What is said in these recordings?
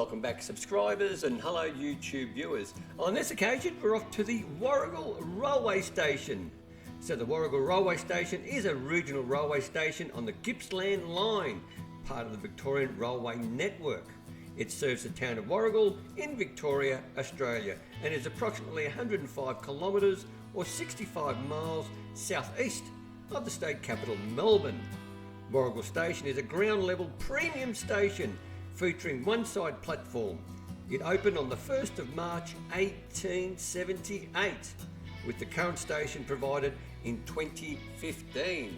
Welcome back subscribers and hello YouTube viewers. On this occasion we're off to the Warrigal railway station. So the Warrigal railway station is a regional railway station on the Gippsland line, part of the Victorian railway network. It serves the town of Warrigal in Victoria, Australia, and is approximately 105 kilometres or 65 miles southeast of the state capital Melbourne. Warrigal station is a ground level premium station featuring one side platform. It opened on the 1st of March 1878, with the current station provided in 2015.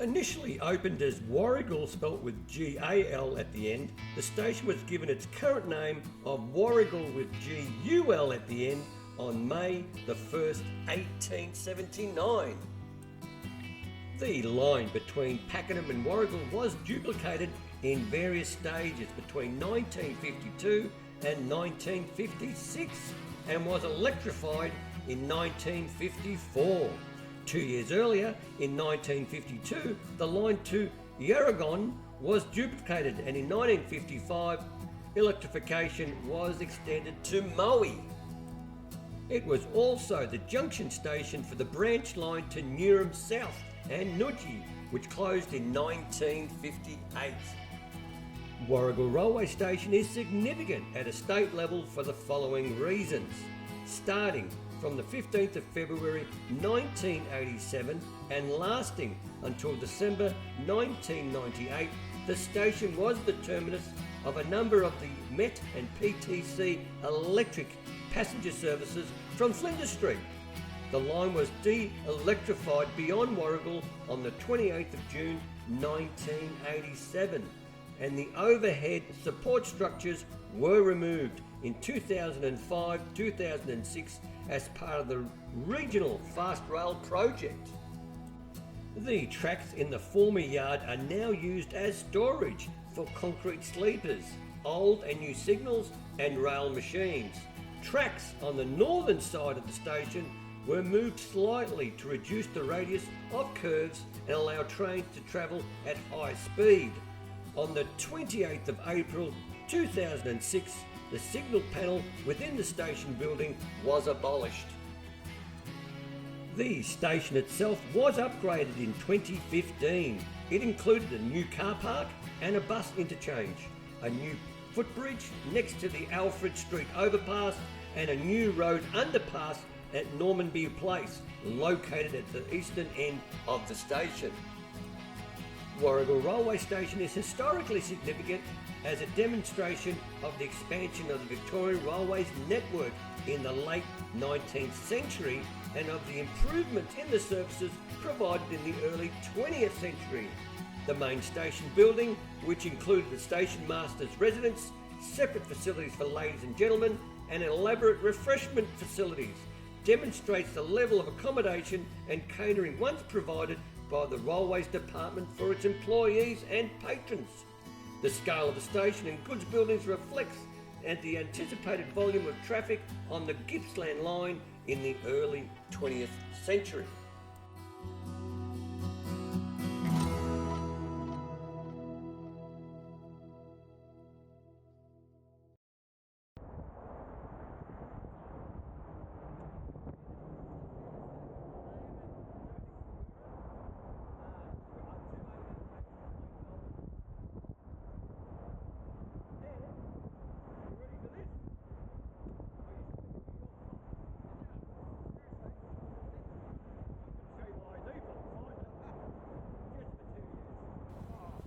Initially opened as Warrigal, spelt with G-A-L at the end, the station was given its current name of Warrigal with G-U-L at the end on May the 1st, 1879. The line between Pakenham and Warragul was duplicated in various stages between 1952 and 1956 and was electrified in 1954. 2 years earlier, in 1952, the line to Yarragon was duplicated, and in 1955, electrification was extended to Maui. It was also the junction station for the branch line to Neerim South and Noojee, which closed in 1958. Warrigal railway station is significant at a state level for the following reasons. Starting from the 15th of February 1987 and lasting until December 1998, the station was the terminus of a number of the Met and PTC electric passenger services from Flinders Street. The line was de-electrified beyond Warrigal on the 28th of June 1987, and the overhead support structures were removed in 2005-2006 as part of the regional fast rail project. The tracks in the former yard are now used as storage for concrete sleepers, old and new signals and rail machines. Tracks on the northern side of the station were moved slightly to reduce the radius of curves and allow trains to travel at high speed. On the 28th of April 2006, the signal panel within the station building was abolished. The station itself was upgraded in 2015. It included a new car park and a bus interchange, a new footbridge next to the Alfred Street overpass, and a new road underpass at Normanby Place, located at the eastern end of the station. Warrigal railway station is historically significant as a demonstration of the expansion of the Victorian Railways network in the late 19th century and of the improvements in the services provided in the early 20th century. The main station building, which included the station master's residence, separate facilities for ladies and gentlemen, and elaborate refreshment facilities, demonstrates the level of accommodation and catering once provided by the Railways Department for its employees and patrons. The scale of the station and goods buildings reflects the anticipated volume of traffic on the Gippsland line in the early 20th century.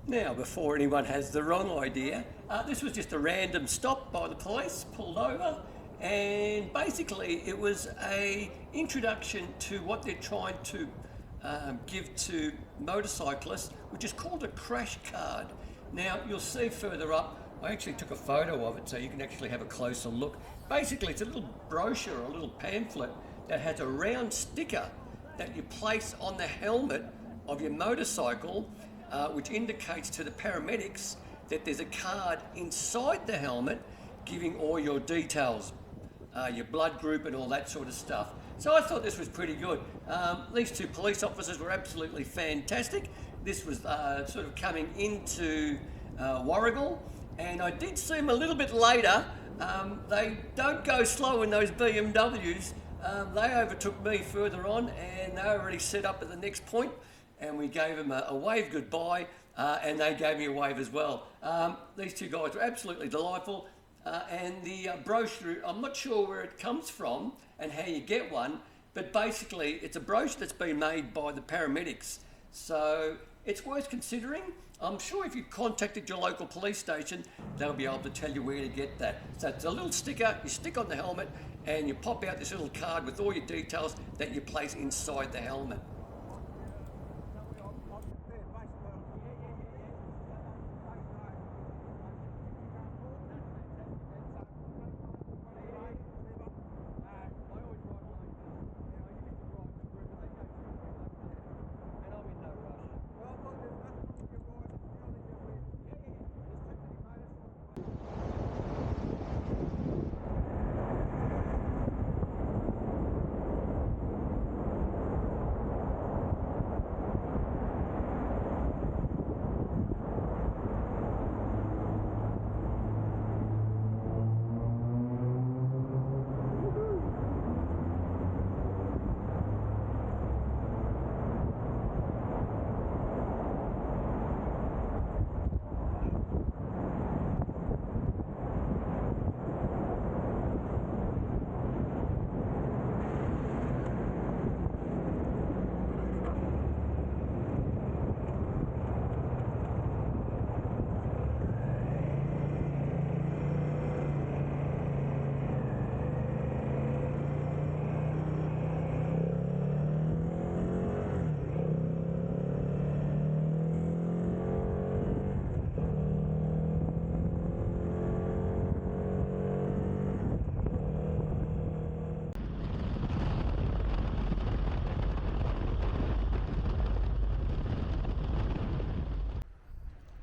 Now, before anyone has the wrong idea, this was just a random stop by the police, pulled over, and basically it was an introduction to what they're trying to give to motorcyclists, which is called a crash card. Now, you'll see further up, I actually took a photo of it so you can actually have a closer look. Basically, it's a little brochure, a little pamphlet that has a round sticker that you place on the helmet of your motorcycle, which indicates to the paramedics that there's a card inside the helmet giving all your details, your blood group and all that sort of stuff. So I thought this was pretty good. These two police officers were absolutely fantastic. This was sort of coming into Warrigal, And I did see them a little bit later. They don't go slow in those BMWs. They overtook me further on, and they were already set up at the next point, and we gave them a wave goodbye, and they gave me a wave as well. These two guys were absolutely delightful, and the brochure, I'm not sure where it comes from and how you get one, but basically it's a brochure that's been made by the paramedics, so it's worth considering. I'm sure if you contacted your local police station, they'll be able to tell you where to get that. So it's a little sticker you stick on the helmet, and you pop out this little card with all your details that you place inside the helmet.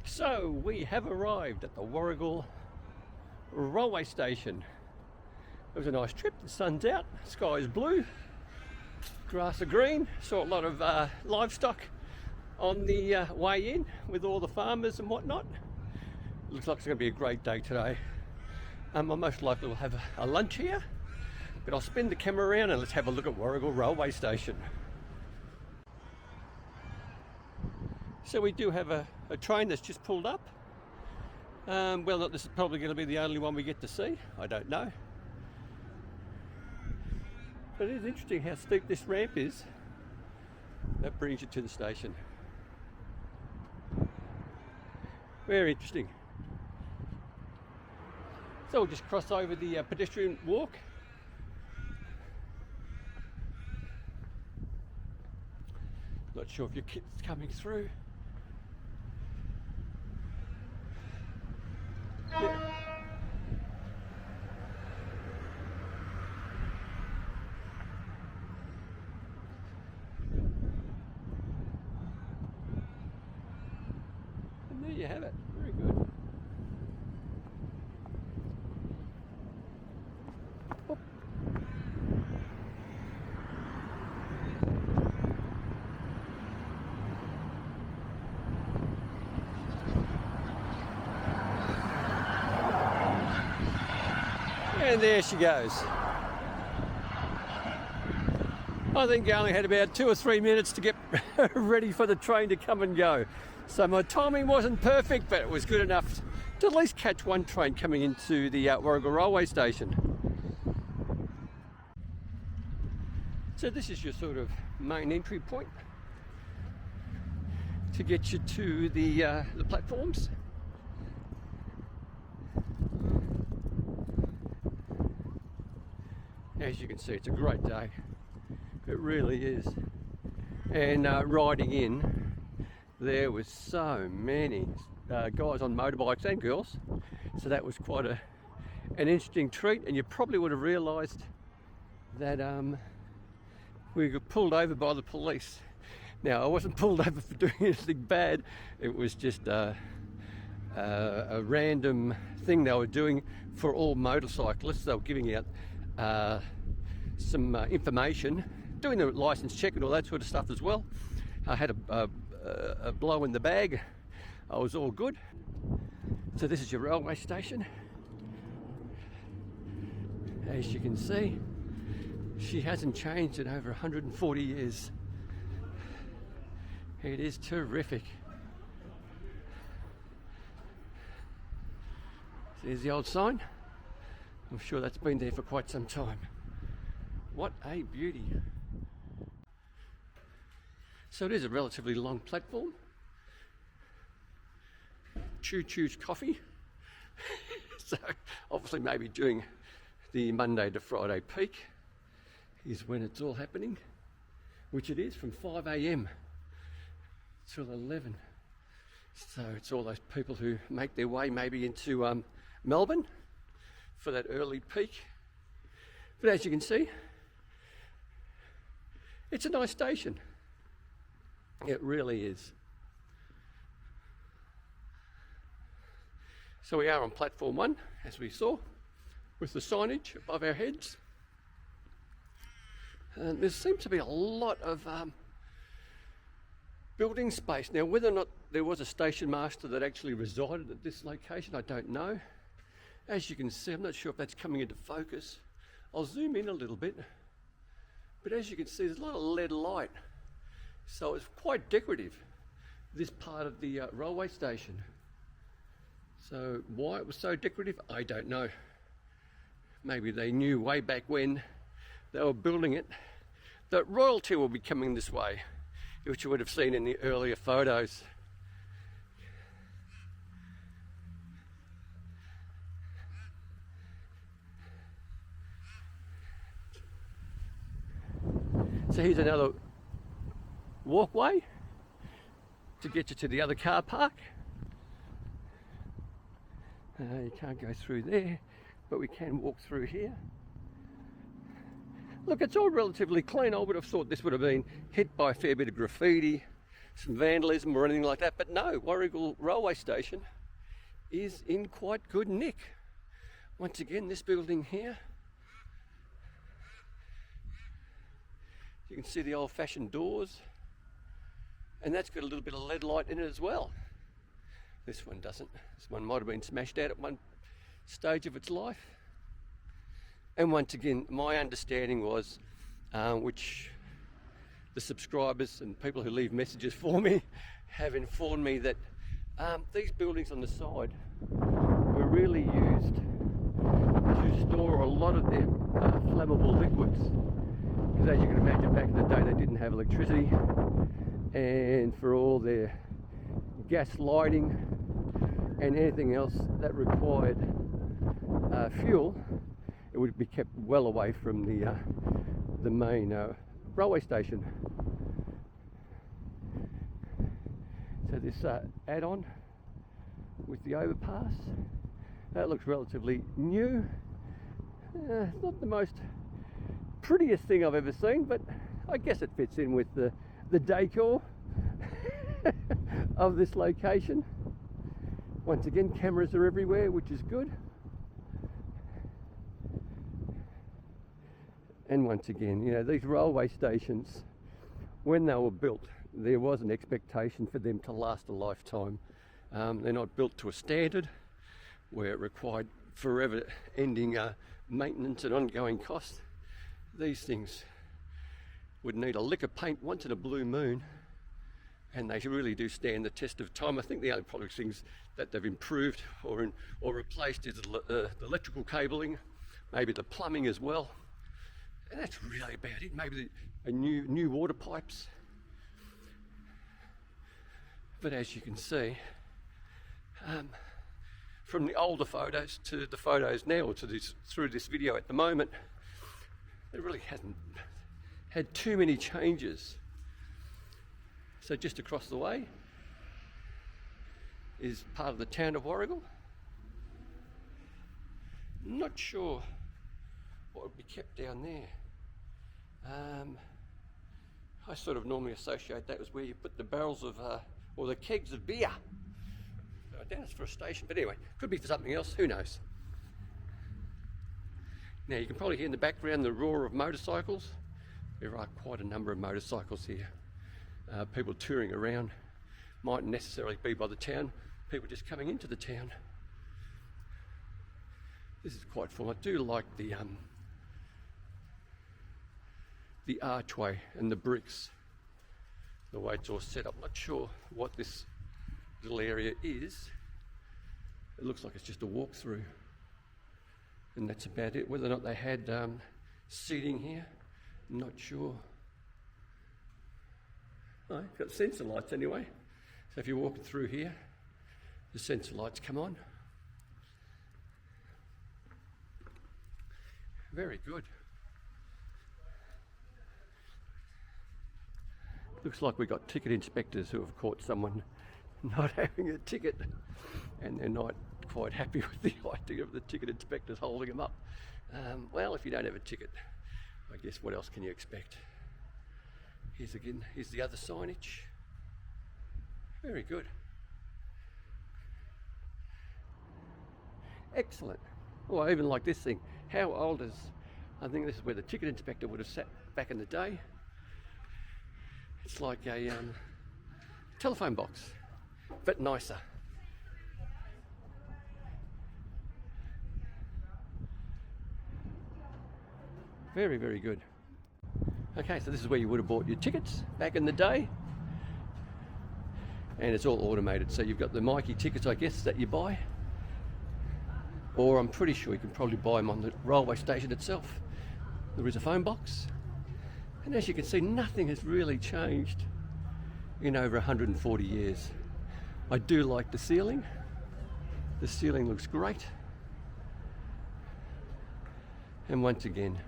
So we have arrived at the Warrigal railway station. It was a nice trip. The sun's out, sky is blue, grass are green. Saw a lot of livestock on the way in with all the farmers and whatnot. Looks like it's going to be a great day today. I most likely will have a lunch here, but I'll spin the camera around and let's have a look at Warrigal railway station. So we do have a train that's just pulled up. Well, this is probably going to be the only one we get to see. I don't know. But it is interesting how steep this ramp is. That brings you to the station. Very interesting. So we'll just cross over the pedestrian walk. Not sure if your kid's coming through. Yeah. And there you have it. Very good. Oh. And there she goes. I think I only had about 2 or 3 minutes to get ready for the train to come and go. So my timing wasn't perfect, but it was good enough to at least catch one train coming into the Warrigal railway station. So this is your sort of main entry point to get you to the platforms. As you can see, it's a great day. It really is. And riding in, there was so many guys on motorbikes and girls. So that was quite an interesting treat. And you probably would have realised that we got pulled over by the police. Now, I wasn't pulled over for doing anything bad. It was just a random thing they were doing for all motorcyclists. They were giving out some information, doing the license check and all that sort of stuff as well. I had a blow in the bag. I was all good. So this is your railway station. As you can see, she hasn't changed in over 140 years. It is terrific. There's the old sign. I'm sure that's been there for quite some time. What a beauty. So it is a relatively long platform. Choo Choo's coffee. So obviously maybe during the Monday to Friday peak is when it's all happening, which it is from 5 a.m. till 11. So it's all those people who make their way maybe into Melbourne for that early peak. But as you can see, it's a nice station. It really is. So we are on platform 1, as we saw, with the signage above our heads. And there seems to be a lot of building space. Now, whether or not there was a station master that actually resided at this location, I don't know. As you can see, I'm not sure if that's coming into focus. I'll zoom in a little bit. But as you can see, there's a lot of LED light. So it's quite decorative, this part of the railway station. So why it was so decorative, I don't know. Maybe they knew way back when they were building it that royalty will be coming this way, which you would have seen in the earlier photos. So here's another walkway to get you to the other car park. You can't go through there, but we can walk through here. Look, it's all relatively clean. I would have thought this would have been hit by a fair bit of graffiti, some vandalism or anything like that, but no, Warrigal railway station is in quite good nick. Once again, this building here, you can see the old-fashioned doors, and that's got a little bit of LED light in it as well. This one doesn't. This one might have been smashed out at one stage of its life. And once again, my understanding was, which the subscribers and people who leave messages for me have informed me, that these buildings on the side were really used to store a lot of their flammable liquids. Because as you can imagine, back in the day they didn't have electricity, and for all their gas lighting and anything else that required fuel, it would be kept well away from the main railway station. So this add-on with the overpass, that looks relatively new. It's not the most prettiest thing I've ever seen, but I guess it fits in with the decor of this location. Once again, cameras are everywhere, which is good. And once again, you know, these railway stations, when they were built, there was an expectation for them to last a lifetime. They're not built to a standard where it required forever ending maintenance and ongoing costs. These things would need a lick of paint once in a blue moon, and they really do stand the test of time. I think the only probably things that they've improved or replaced is the electrical cabling, maybe the plumbing as well. And that's really about it. Maybe new water pipes. But as you can see, from the older photos to the photos now, or to through this video at the moment, it really hasn't had too many changes. So just across the way is part of the town of Warrigal. Not sure what would be kept down there. I sort of normally associate that with where you put the barrels of, or the kegs of beer. I doubt it's for a station, but anyway, could be for something else, who knows. Now you can probably hear in the background the roar of motorcycles. There are quite a number of motorcycles here. People touring around, mightn't necessarily be by the town, people just coming into the town. This is quite full. I do like the archway and the bricks, the way it's all set up. Not sure what this little area is. It looks like it's just a walk-through, and that's about it. Whether or not they had seating here, I'm not sure. Oh, it's got sensor lights anyway. So if you're walking through here, the sensor lights come on. Very good. Looks like we've got ticket inspectors who have caught someone not having a ticket, and they're not quite happy with the idea of the ticket inspectors holding them up. Well, if you don't have a ticket, I guess what else can you expect? Here's the other signage. Very good. Excellent. Oh, I even like this thing. How old is... I think this is where the ticket inspector would have sat back in the day. It's like a telephone box, but nicer. Very, very good. Okay, so this is where you would have bought your tickets back in the day. And it's all automated. So you've got the Mikey tickets, I guess, that you buy. Or I'm pretty sure you can probably buy them on the railway station itself. There is a phone box. And as you can see, nothing has really changed in over 140 years. I do like the ceiling. The ceiling looks great. And once again,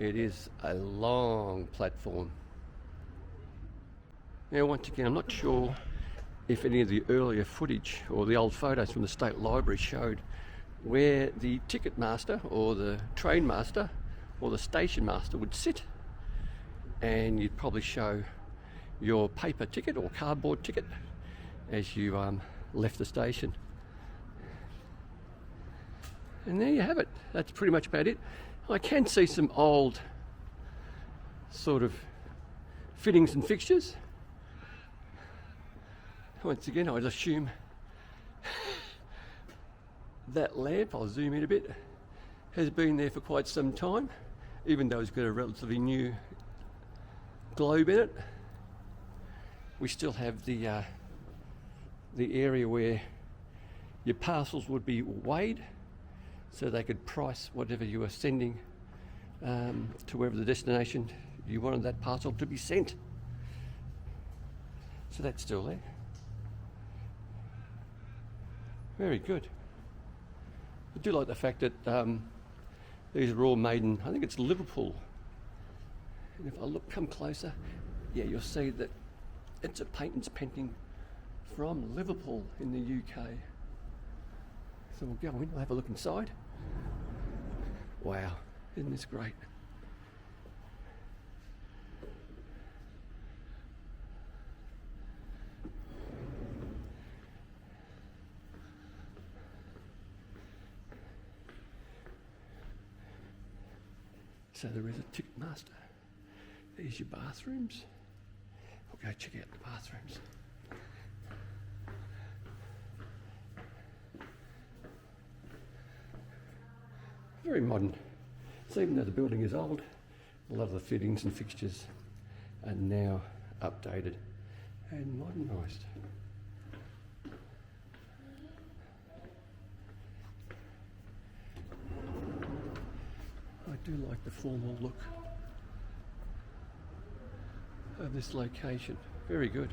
it is a long platform. Now, once again, I'm not sure if any of the earlier footage or the old photos from the State Library showed where the ticket master or the train master or the station master would sit, and you'd probably show your paper ticket or cardboard ticket as you left the station. And there you have it. That's pretty much about it. I can see some old sort of fittings and fixtures. Once again, I'd assume that lamp, I'll zoom in a bit, has been there for quite some time, even though it's got a relatively new globe in it. We still have the area where your parcels would be weighed, so they could price whatever you were sending to wherever the destination you wanted that parcel to be sent. So that's still there. Very good. I do like the fact that these are all made in, I think it's Liverpool. And if I come closer, yeah, you'll see that it's a patent's painting from Liverpool in the UK. So we'll go in, we'll have a look inside. Wow, isn't this great? So there is a ticket master. There's your bathrooms. We'll go check out the bathrooms. Very modern. So even though the building is old, a lot of the fittings and fixtures are now updated and modernised. I do like the formal look of this location. Very good.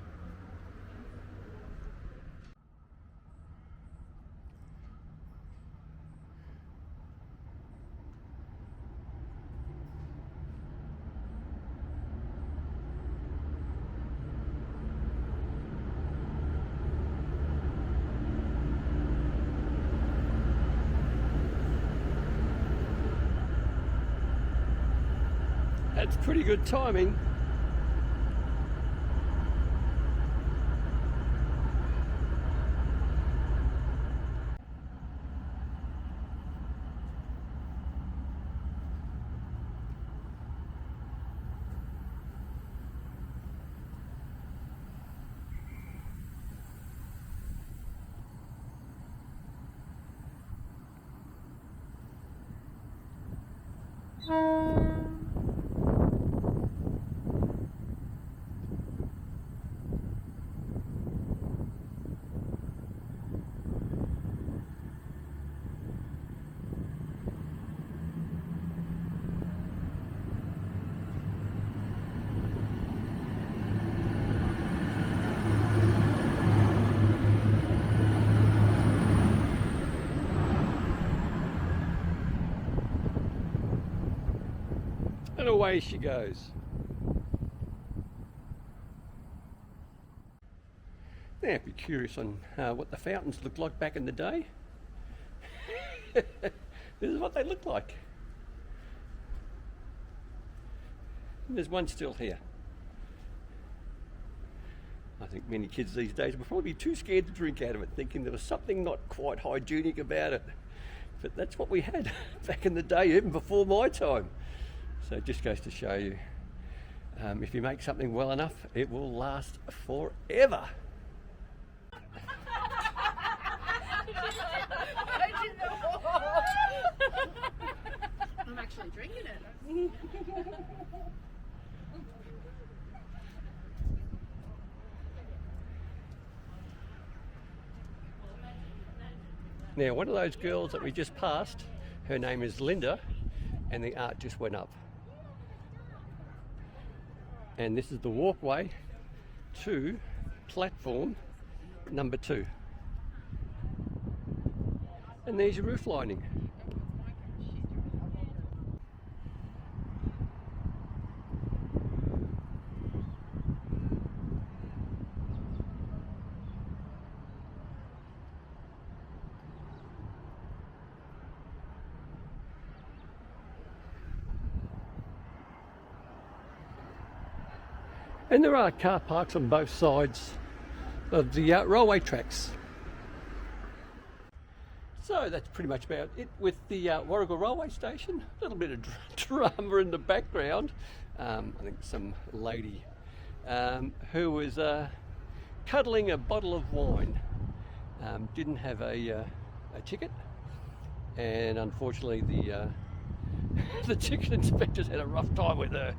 That's pretty good timing. And away she goes. Now, if you're curious on what the fountains looked like back in the day, this is what they look like. And there's one still here. I think many kids these days would probably be too scared to drink out of it, thinking there was something not quite hygienic about it. But that's what we had back in the day, even before my time. So it just goes to show you, if you make something well enough, it will last forever. I'm actually drinking it. Now, one of those girls that we just passed, her name is Linda, and the art just went up. And this is the walkway to platform number 2. And there's your roof lining. And there are car parks on both sides of the railway tracks. So that's pretty much about it with the Warrigal railway station. A little bit of drama in the background. I think some lady who was cuddling a bottle of wine didn't have a ticket, and unfortunately the ticket inspectors had a rough time with her.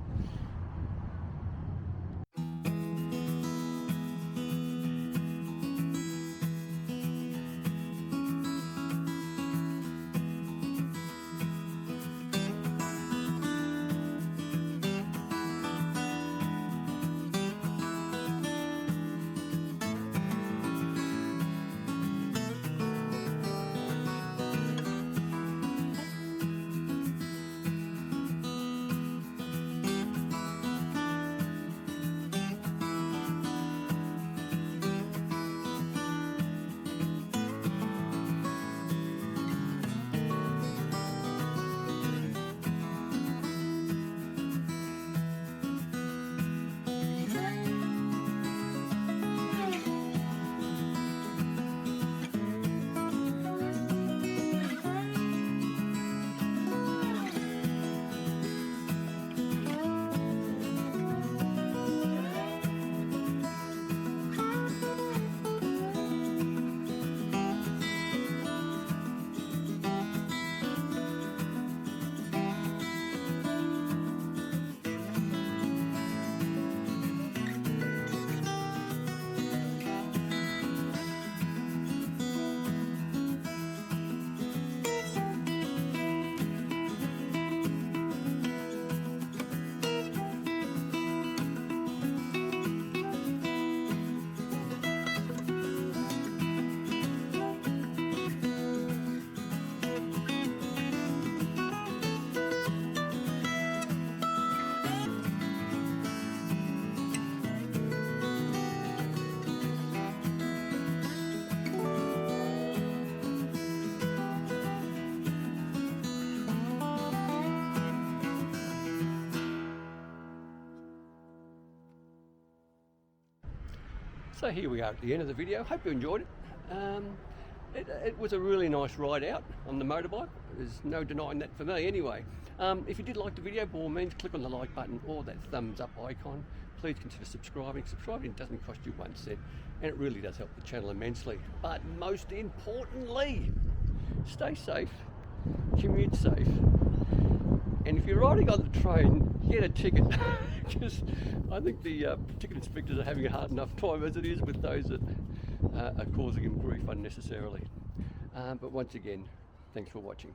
So here we are at the end of the video. Hope you enjoyed it. It was a really nice ride out on the motorbike. There's no denying that for me anyway. If you did like the video, by all means click on the like button or that thumbs up icon. Please consider subscribing. Subscribing doesn't cost you 1 cent and it really does help the channel immensely. But most importantly, stay safe, commute safe, And if you're riding on the train, get a ticket, because I think the ticket inspectors are having a hard enough time as it is with those that are causing him grief unnecessarily. But once again, thanks for watching.